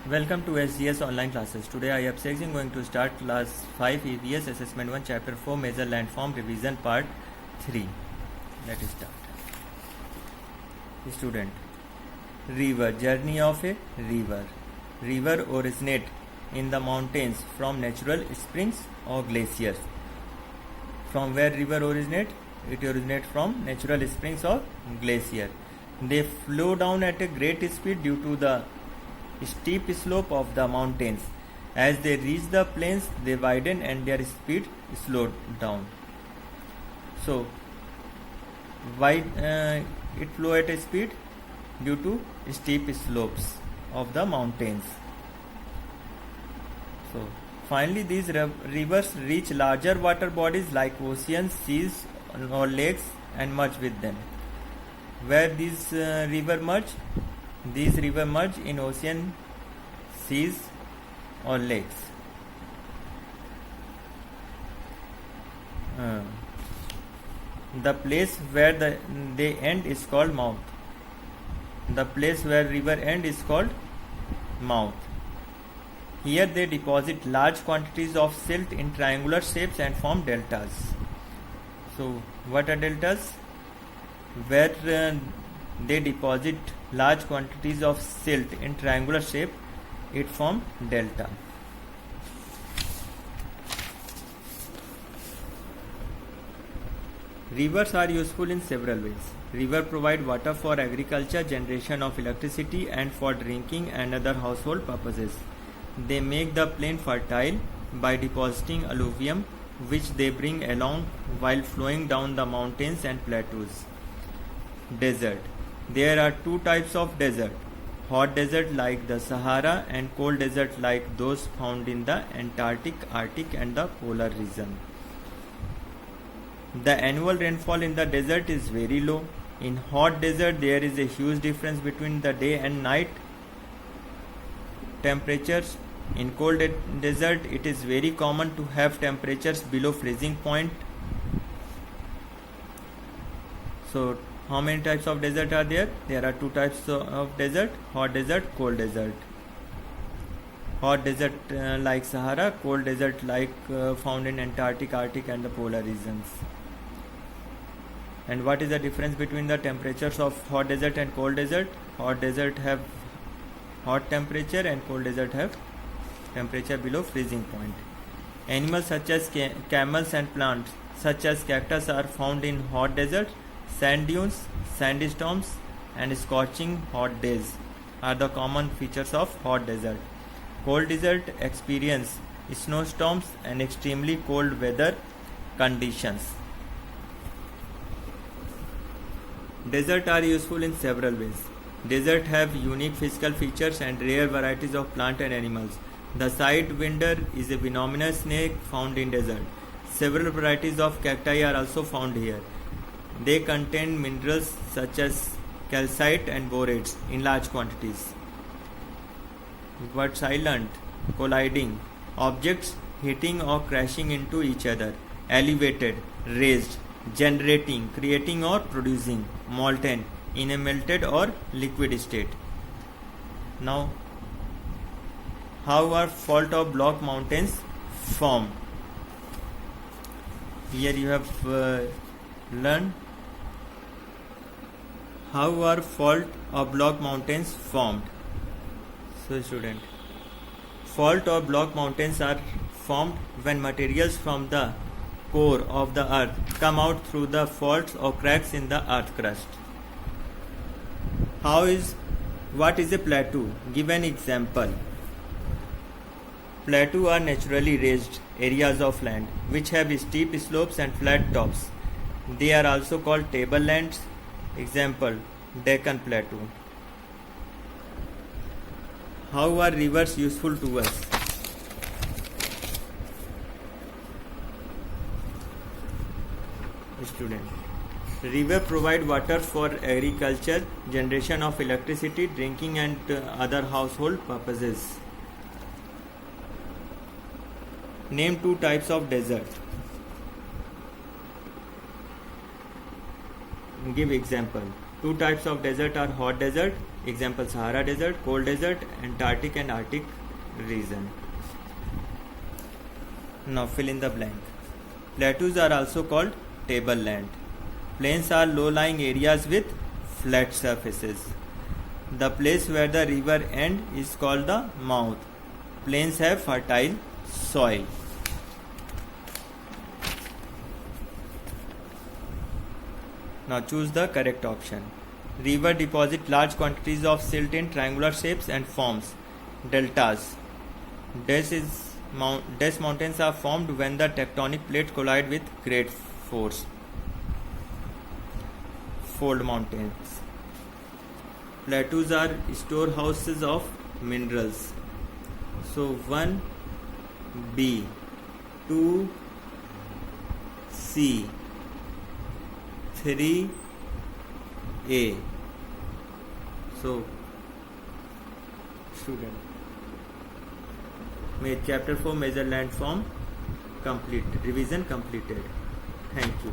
Welcome to SGS online classes. Today I am going to start class 5 EVS assessment 1 chapter 4 major landform revision part 3. Let us start. Student, river, journey of a river. River originate in the mountains from natural springs or glaciers. From where river originate? It originates from natural springs or glacier. They flow down at a great speed due to the steep slope of the mountains. As they reach the plains, they widen and their speed slowed down. So, why it flow at a speed? Due to steep slopes of the mountains. So, finally these rivers reach larger water bodies like oceans, seas or lakes and merge with them. Where these rivers merge? These rivers merge in ocean, seas or lakes. The place where they end is called mouth. The place where river end is called mouth. Here they deposit large quantities of silt in triangular shapes and form deltas. So what are deltas? Where they deposit large quantities of silt in triangular shape, it forms delta. Rivers are useful in several ways. Rivers provide water for agriculture, generation of electricity and for drinking and other household purposes. They make the plain fertile by depositing alluvium which they bring along while flowing down the mountains and plateaus. Desert. There are two types of desert, hot desert like the Sahara and cold desert like those found in the Antarctic, Arctic and the polar region. The annual rainfall in the desert is very low. In hot desert there is a huge difference between the day and night temperatures. In cold desert it is very common to have temperatures below freezing point. So how many types of desert are there? There are two types of desert, hot desert, cold desert. Hot desert like Sahara, cold desert like found in Antarctic, Arctic and the polar regions. And what is the difference between the temperatures of hot desert and cold desert? Hot desert have hot temperature and cold desert have temperature below freezing point. Animals such as camels and plants such as cactus are found in hot desert. Sand dunes, sandstorms and scorching hot days are the common features of hot desert. Cold desert experience snowstorms and extremely cold weather conditions. Desert are useful in several ways. Desert have unique physical features and rare varieties of plant and animals. The sidewinder is a venomous snake found in desert. Several varieties of cacti are also found here. They contain minerals such as calcite and borates in large quantities. Word silent, colliding, objects hitting or crashing into each other, elevated, raised, generating, creating or producing, molten, in a melted or liquid state. Now, how are fault or block mountains formed? Here you have learned how are fault or block mountains formed. So student, fault or block mountains are formed when materials from the core of the earth come out through the faults or cracks in the earth crust. What is a plateau? Give an example. Plateaux are naturally raised areas of land which have steep slopes and flat tops. They are also called tablelands. Example, Deccan Plateau. How are rivers useful to us? Student, river provide water for agriculture, generation of electricity, drinking and other household purposes. Name two types of desert. Give example. Two types of desert are hot desert Example: Sahara Desert, Cold Desert, Antarctic and Arctic region. Now fill in the blank. Plateaus are also called tableland. Plains are low-lying areas with flat surfaces. The place where the river ends is called the mouth. Plains have fertile soil. Now choose the correct option. River deposit large quantities of silt in triangular shapes and forms deltas. Dash mountains are formed when the tectonic plates collide with great force. Fold mountains. Plateaus are storehouses of minerals. So 1B, 2C, 3A. So student, chapter 4 major landform complete, revision completed. Thank you.